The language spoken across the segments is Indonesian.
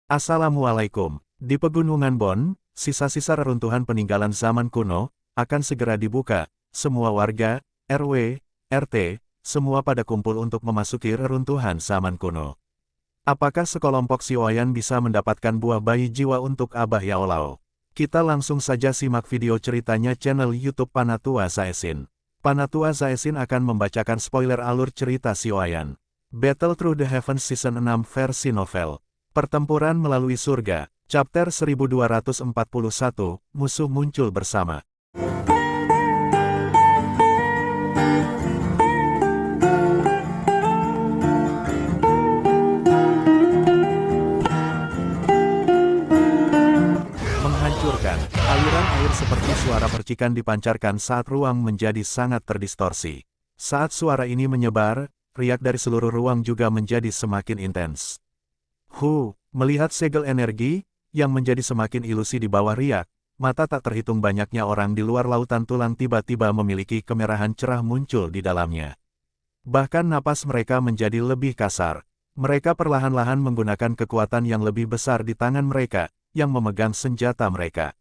Assalamualaikum. Di Pegunungan Bon, sisa-sisa reruntuhan peninggalan zaman kuno akan segera dibuka. Semua warga, RW, RT, semua pada kumpul untuk memasuki reruntuhan zaman kuno. Apakah sekelompok Sioyan bisa mendapatkan buah bayi jiwa untuk Abah Yaolao? Kita langsung saja simak video ceritanya channel YouTube Panatua Zaesin. Panatua Zaesin akan membacakan spoiler alur cerita Sioyan. Battle Through the Heavens Season 6 versi novel. Pertempuran melalui surga, chapter 1241, musuh muncul bersama. Menghancurkan, aliran air seperti suara percikan dipancarkan saat ruang menjadi sangat terdistorsi. Saat suara ini menyebar, riak dari seluruh ruang juga menjadi semakin intens. Melihat segel energi, yang menjadi semakin ilusi di bawah riak, mata tak terhitung banyaknya orang di luar lautan tulang tiba-tiba memiliki kemerahan cerah muncul di dalamnya. Bahkan napas mereka menjadi lebih kasar. Mereka perlahan-lahan menggunakan kekuatan yang lebih besar di tangan mereka, yang memegang senjata mereka.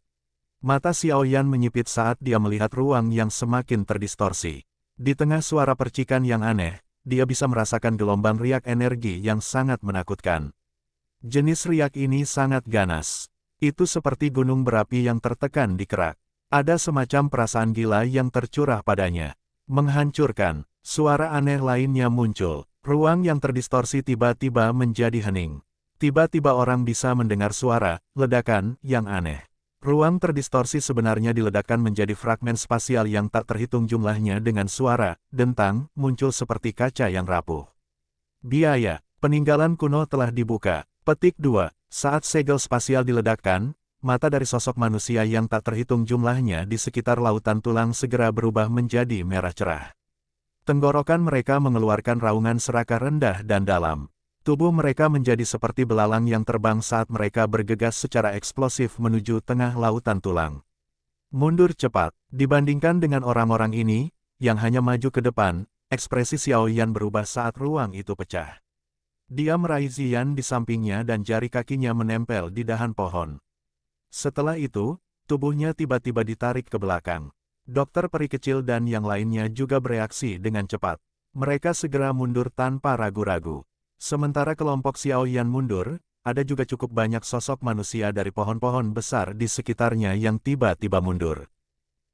Mata Xiaoyan menyipit saat dia melihat ruang yang semakin terdistorsi. Di tengah suara percikan yang aneh, dia bisa merasakan gelombang riak energi yang sangat menakutkan. Jenis riak ini sangat ganas. Itu seperti gunung berapi yang tertekan di kerak. Ada semacam perasaan gila yang tercurah padanya. Menghancurkan, suara aneh lainnya muncul. Ruang yang terdistorsi tiba-tiba menjadi hening. Tiba-tiba orang bisa mendengar suara ledakan yang aneh. Ruang terdistorsi sebenarnya diledakkan menjadi fragmen spasial yang tak terhitung jumlahnya dengan suara dentang muncul seperti kaca yang rapuh. Biaya, peninggalan kuno telah dibuka. Petik 2. Saat segel spasial diledakkan, mata dari sosok manusia yang tak terhitung jumlahnya di sekitar lautan tulang segera berubah menjadi merah cerah. Tenggorokan mereka mengeluarkan raungan serakah rendah dan dalam. Tubuh mereka menjadi seperti belalang yang terbang saat mereka bergegas secara eksplosif menuju tengah lautan tulang. Mundur cepat. Dibandingkan dengan orang-orang ini, yang hanya maju ke depan, ekspresi Xiaoyan berubah saat ruang itu pecah. Dia meraih Ziyan di sampingnya dan jari kakinya menempel di dahan pohon. Setelah itu, tubuhnya tiba-tiba ditarik ke belakang. Dokter peri kecil dan yang lainnya juga bereaksi dengan cepat. Mereka segera mundur tanpa ragu-ragu. Sementara kelompok Xiaoyan mundur, ada juga cukup banyak sosok manusia dari pohon-pohon besar di sekitarnya yang tiba-tiba mundur.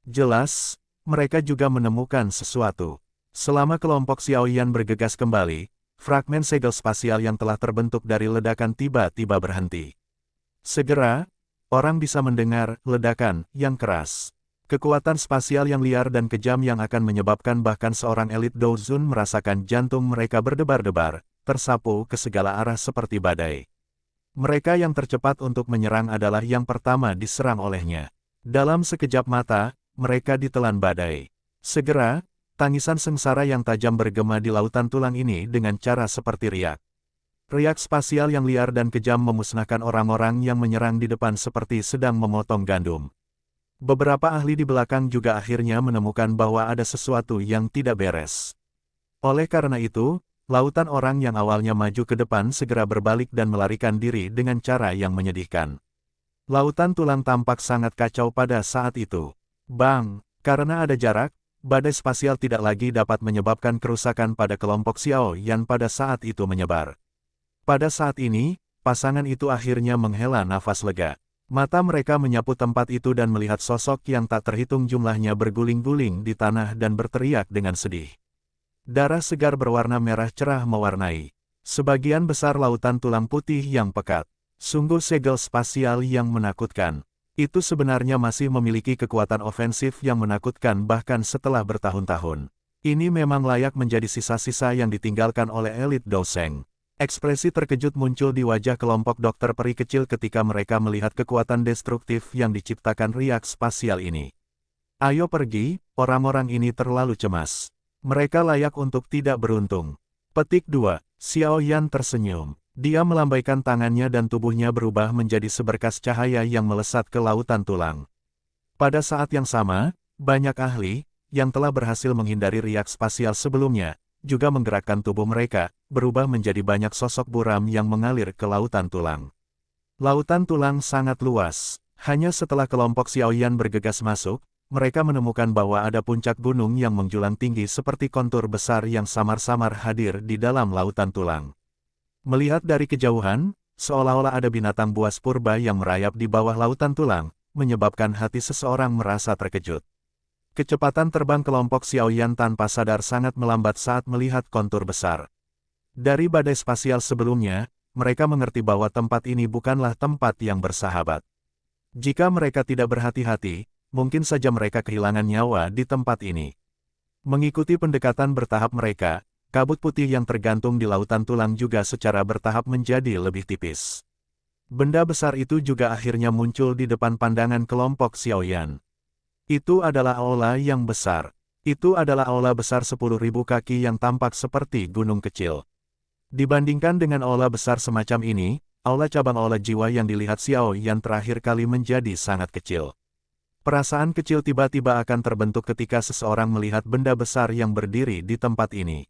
Jelas, mereka juga menemukan sesuatu. Selama kelompok Xiaoyan bergegas kembali, fragmen segel spasial yang telah terbentuk dari ledakan tiba-tiba berhenti. Segera, orang bisa mendengar ledakan yang keras. Kekuatan spasial yang liar dan kejam yang akan menyebabkan bahkan seorang elit Douzun merasakan jantung mereka berdebar-debar, tersapu ke segala arah seperti badai. Mereka yang tercepat untuk menyerang adalah yang pertama diserang olehnya. Dalam sekejap mata, mereka ditelan badai. Segera, tangisan sengsara yang tajam bergema di lautan tulang ini dengan cara seperti riak. Riak spasial yang liar dan kejam memusnahkan orang-orang yang menyerang di depan seperti sedang memotong gandum. Beberapa ahli di belakang juga akhirnya menemukan bahwa ada sesuatu yang tidak beres. Oleh karena itu, lautan orang yang awalnya maju ke depan segera berbalik dan melarikan diri dengan cara yang menyedihkan. Lautan tulang tampak sangat kacau pada saat itu. Bang! Karena ada jarak, badai spasial tidak lagi dapat menyebabkan kerusakan pada kelompok Xiaoyan pada saat itu menyebar. Pada saat ini, pasangan itu akhirnya menghela nafas lega. Mata mereka menyapu tempat itu dan melihat sosok yang tak terhitung jumlahnya berguling-guling di tanah dan berteriak dengan sedih. Darah segar berwarna merah cerah mewarnai sebagian besar lautan tulang putih yang pekat. Sungguh segel spasial yang menakutkan. Itu sebenarnya masih memiliki kekuatan ofensif yang menakutkan bahkan setelah bertahun-tahun. Ini memang layak menjadi sisa-sisa yang ditinggalkan oleh elit Douzeng. Ekspresi terkejut muncul di wajah kelompok dokter peri kecil ketika mereka melihat kekuatan destruktif yang diciptakan riak spasial ini. Ayo pergi, orang-orang ini terlalu cemas. Mereka layak untuk tidak beruntung. Petik 2. Xiaoyan tersenyum. Dia melambaikan tangannya dan tubuhnya berubah menjadi seberkas cahaya yang melesat ke lautan tulang. Pada saat yang sama, banyak ahli, yang telah berhasil menghindari riak spasial sebelumnya, juga menggerakkan tubuh mereka, berubah menjadi banyak sosok buram yang mengalir ke lautan tulang. Lautan tulang sangat luas. Hanya setelah kelompok Xiaoyan bergegas masuk, mereka menemukan bahwa ada puncak gunung yang menjulang tinggi seperti kontur besar yang samar-samar hadir di dalam lautan tulang. Melihat dari kejauhan, seolah-olah ada binatang buas purba yang merayap di bawah lautan tulang, menyebabkan hati seseorang merasa terkejut. Kecepatan terbang kelompok Xiaoyan tanpa sadar sangat melambat saat melihat kontur besar. Dari badai spasial sebelumnya, mereka mengerti bahwa tempat ini bukanlah tempat yang bersahabat. Jika mereka tidak berhati-hati, mungkin saja mereka kehilangan nyawa di tempat ini. Mengikuti pendekatan bertahap mereka, kabut putih yang tergantung di lautan tulang juga secara bertahap menjadi lebih tipis. Benda besar itu juga akhirnya muncul di depan pandangan kelompok Xiaoyan. Itu adalah aula yang besar. Itu adalah aula besar 10.000 kaki yang tampak seperti gunung kecil. Dibandingkan dengan aula besar semacam ini, aula cabang aula jiwa yang dilihat Xiaoyan terakhir kali menjadi sangat kecil. Perasaan kecil tiba-tiba akan terbentuk ketika seseorang melihat benda besar yang berdiri di tempat ini.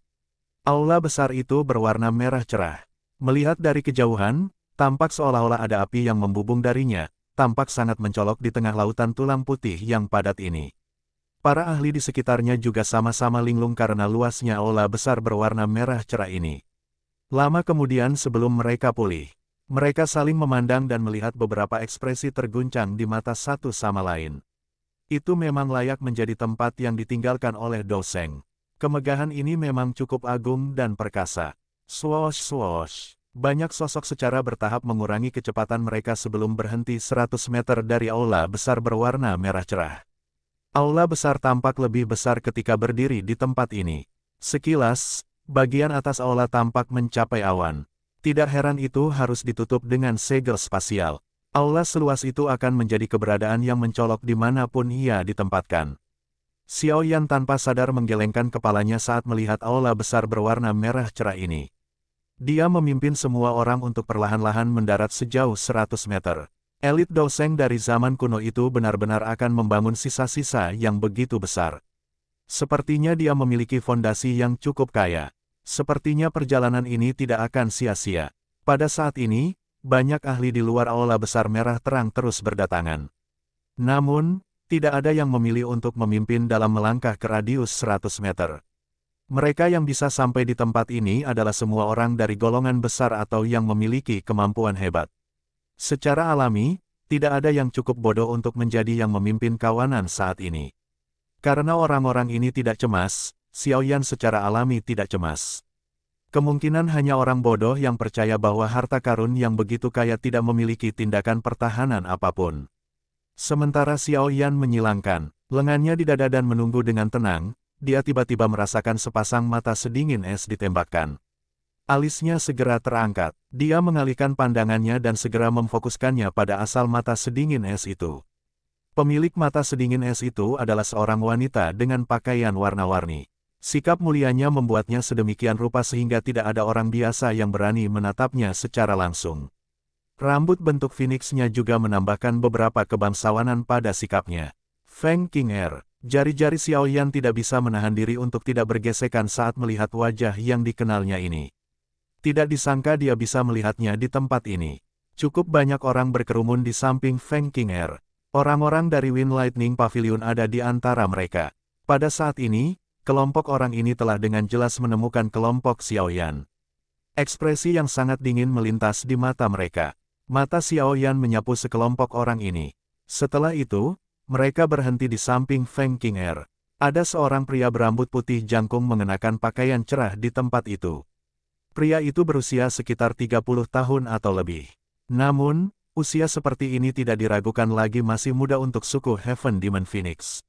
Aula besar itu berwarna merah cerah. Melihat dari kejauhan, tampak seolah-olah ada api yang membubung darinya, tampak sangat mencolok di tengah lautan tulang putih yang padat ini. Para ahli di sekitarnya juga sama-sama linglung karena luasnya aula besar berwarna merah cerah ini. Lama kemudian sebelum mereka pulih, mereka saling memandang dan melihat beberapa ekspresi terguncang di mata satu sama lain. Itu memang layak menjadi tempat yang ditinggalkan oleh Doseng. Kemegahan ini memang cukup agung dan perkasa. Swoosh swoosh. Banyak sosok secara bertahap mengurangi kecepatan mereka sebelum berhenti 100 meter dari aula besar berwarna merah cerah. Aula besar tampak lebih besar ketika berdiri di tempat ini. Sekilas, bagian atas aula tampak mencapai awan. Tidak heran itu harus ditutup dengan segel spasial. Aula seluas itu akan menjadi keberadaan yang mencolok dimanapun ia ditempatkan. Xiaoyan tanpa sadar menggelengkan kepalanya saat melihat aula besar berwarna merah cerah ini. Dia memimpin semua orang untuk perlahan-lahan mendarat sejauh 100 meter. Elit Doseng dari zaman kuno itu benar-benar akan membangun sisa-sisa yang begitu besar. Sepertinya dia memiliki fondasi yang cukup kaya. Sepertinya perjalanan ini tidak akan sia-sia. Pada saat ini, banyak ahli di luar aula besar merah terang terus berdatangan. Namun, tidak ada yang memilih untuk memimpin dalam melangkah ke radius 100 meter. Mereka yang bisa sampai di tempat ini adalah semua orang dari golongan besar atau yang memiliki kemampuan hebat. Secara alami, tidak ada yang cukup bodoh untuk menjadi yang memimpin kawanan saat ini. Karena orang-orang ini tidak cemas, Xiaoyan secara alami tidak cemas. Kemungkinan hanya orang bodoh yang percaya bahwa harta karun yang begitu kaya tidak memiliki tindakan pertahanan apapun. Sementara Xiaoyan menyilangkan lengannya di dada dan menunggu dengan tenang, dia tiba-tiba merasakan sepasang mata sedingin es ditembakkan. Alisnya segera terangkat, dia mengalihkan pandangannya dan segera memfokuskannya pada asal mata sedingin es itu. Pemilik mata sedingin es itu adalah seorang wanita dengan pakaian warna-warni. Sikap mulianya membuatnya sedemikian rupa sehingga tidak ada orang biasa yang berani menatapnya secara langsung. Rambut bentuk phoenix-nya juga menambahkan beberapa kebangsawanan pada sikapnya. Feng Qing'er, jari-jari Xiaoyan tidak bisa menahan diri untuk tidak bergesekan saat melihat wajah yang dikenalnya ini. Tidak disangka dia bisa melihatnya di tempat ini. Cukup banyak orang berkerumun di samping Feng Qing'er. Orang-orang dari Wind Lightning Pavilion ada di antara mereka. Pada saat ini, kelompok orang ini telah dengan jelas menemukan kelompok Xiaoyan. Ekspresi yang sangat dingin melintas di mata mereka. Mata Xiaoyan menyapu sekelompok orang ini. Setelah itu, mereka berhenti di samping Feng Qing'er. Ada seorang pria berambut putih jangkung mengenakan pakaian cerah di tempat itu. Pria itu berusia sekitar 30 tahun atau lebih. Namun, usia seperti ini tidak diragukan lagi masih muda untuk suku Heaven Demon Phoenix.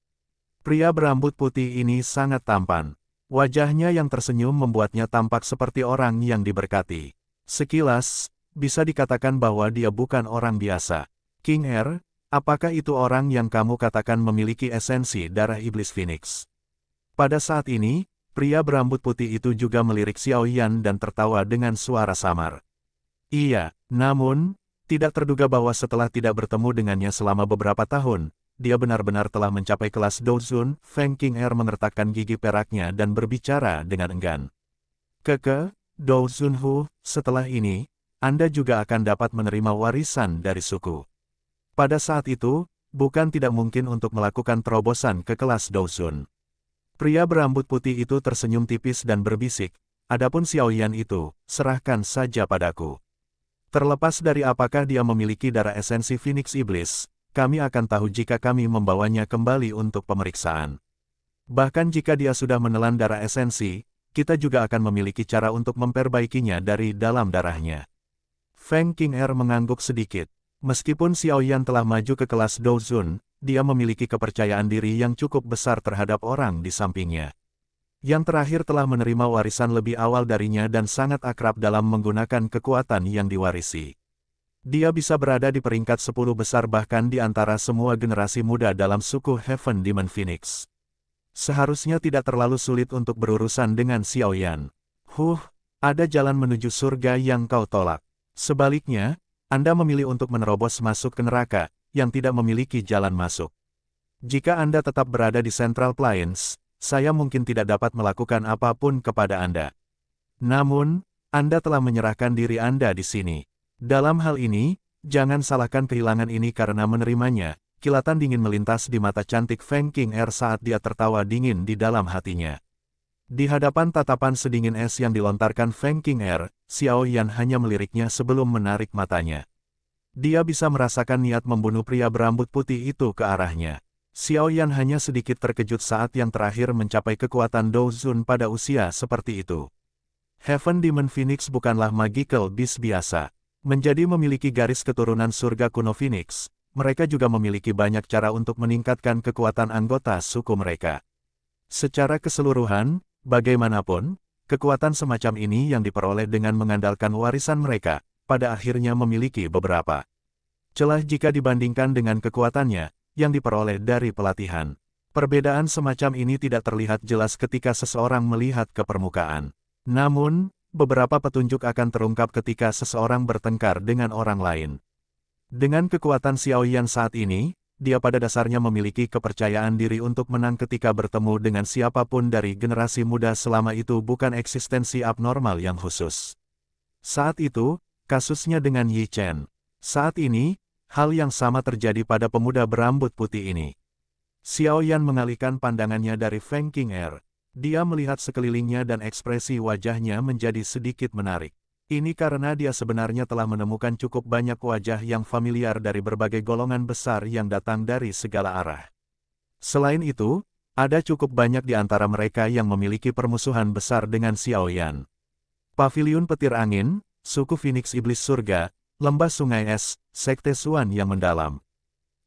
Pria berambut putih ini sangat tampan. Wajahnya yang tersenyum membuatnya tampak seperti orang yang diberkati. Sekilas, bisa dikatakan bahwa dia bukan orang biasa. Qing'er, apakah itu orang yang kamu katakan memiliki esensi darah iblis Phoenix? Pada saat ini, pria berambut putih itu juga melirik Xiaoyan dan tertawa dengan suara samar. Iya, namun, tidak terduga bahwa setelah tidak bertemu dengannya selama beberapa tahun, dia benar-benar telah mencapai kelas Douzun. Feng Qing'er mengertakkan gigi peraknya dan berbicara dengan enggan. Keke, Douzun Hu, setelah ini, Anda juga akan dapat menerima warisan dari suku. Pada saat itu, bukan tidak mungkin untuk melakukan terobosan ke kelas Douzun. Pria berambut putih itu tersenyum tipis dan berbisik, adapun Xiaoyan itu, serahkan saja padaku. Terlepas dari apakah dia memiliki darah esensi Phoenix Iblis, kami akan tahu jika kami membawanya kembali untuk pemeriksaan. Bahkan jika dia sudah menelan darah esensi, kita juga akan memiliki cara untuk memperbaikinya dari dalam darahnya. Feng Qing'er mengangguk sedikit. Meskipun Xiaoyan telah maju ke kelas Douzun, dia memiliki kepercayaan diri yang cukup besar terhadap orang di sampingnya. Yang terakhir telah menerima warisan lebih awal darinya dan sangat akrab dalam menggunakan kekuatan yang diwarisi. Dia bisa berada di peringkat 10 besar bahkan di antara semua generasi muda dalam suku Heaven Demon Phoenix. Seharusnya tidak terlalu sulit untuk berurusan dengan Xiaoyan. Ada jalan menuju surga yang kau tolak. Sebaliknya, Anda memilih untuk menerobos masuk ke neraka, yang tidak memiliki jalan masuk. Jika Anda tetap berada di Central Plains, saya mungkin tidak dapat melakukan apapun kepada Anda. Namun, Anda telah menyerahkan diri Anda di sini. Dalam hal ini, jangan salahkan kehilangan ini karena menerimanya. Kilatan dingin melintas di mata cantik Feng Qing'er saat dia tertawa dingin di dalam hatinya. Di hadapan tatapan sedingin es yang dilontarkan Feng Qing'er, Xiaoyan hanya meliriknya sebelum menarik matanya. Dia bisa merasakan niat membunuh pria berambut putih itu ke arahnya. Xiaoyan hanya sedikit terkejut saat yang terakhir mencapai kekuatan Douzun pada usia seperti itu. Heaven Demon Phoenix bukanlah magical beast biasa. Menjadi memiliki garis keturunan surga kuno Phoenix, mereka juga memiliki banyak cara untuk meningkatkan kekuatan anggota suku mereka. Secara keseluruhan, bagaimanapun, kekuatan semacam ini yang diperoleh dengan mengandalkan warisan mereka, pada akhirnya memiliki beberapa celah jika dibandingkan dengan kekuatannya, yang diperoleh dari pelatihan. Perbedaan semacam ini tidak terlihat jelas ketika seseorang melihat ke permukaan. Namun, beberapa petunjuk akan terungkap ketika seseorang bertengkar dengan orang lain. Dengan kekuatan Xiaoyan saat ini, dia pada dasarnya memiliki kepercayaan diri untuk menang ketika bertemu dengan siapapun dari generasi muda selama itu bukan eksistensi abnormal yang khusus. Saat itu, kasusnya dengan Yi Chen. Saat ini, hal yang sama terjadi pada pemuda berambut putih ini. Xiaoyan mengalihkan pandangannya dari Feng Qing'er. Dia melihat sekelilingnya dan ekspresi wajahnya menjadi sedikit menarik. Ini karena dia sebenarnya telah menemukan cukup banyak wajah yang familiar dari berbagai golongan besar yang datang dari segala arah. Selain itu, ada cukup banyak di antara mereka yang memiliki permusuhan besar dengan Xiaoyan. Paviliun Petir Angin, suku Phoenix Iblis Surga, Lembah Sungai Es, Sekte Xuan yang mendalam.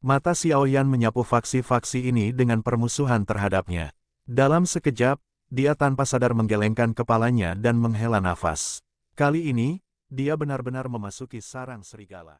Mata Xiaoyan menyapu faksi-faksi ini dengan permusuhan terhadapnya. Dalam sekejap, dia tanpa sadar menggelengkan kepalanya dan menghela nafas. Kali ini, dia benar-benar memasuki sarang serigala.